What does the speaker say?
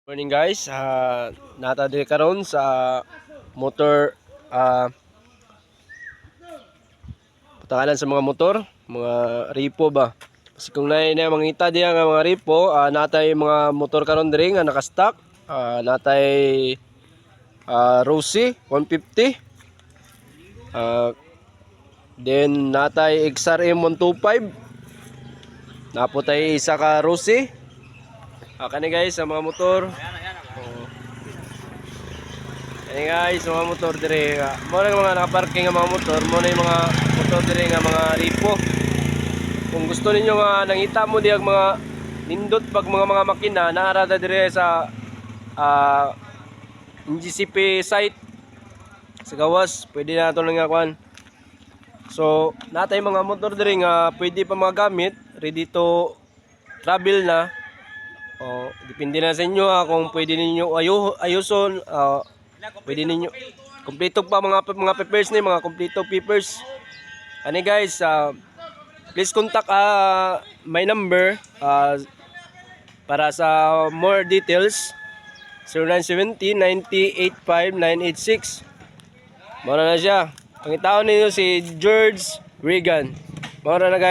Morning guys, nata diri karon sa motor patakalan sa mga motor, mga repo ba. Kasi kung nay na mangita diya nga mga repo, natay mga motor karon diri nga naka-stock. Natay Rossi 150. Then natay XRM 125. Naputay isa ka Rossi. Kani guys sa mga motor. Hey guys, mga motor dire nga. Mo na mga naka-parking nga mga motor, mo na yung mga motor dire nga mga repo. Kung gusto ninyo nga nangita mo diag mga nindot pag mga makina naara dire sa NGCP site sa gawas, pwede na ito nga kuan. So, natay mga motor dire nga pwede pa magamit, ready to travel na. Depende na sa inyo kung pwede ninyo ayuson. Pwede ninyo kompleto pa mga papers ni mga kompleto papers. Ani guys, please contact my number para sa more details. 0970-9085-986. Mora na siya. Pangitaon ninyo si George Regan. Mora na guys.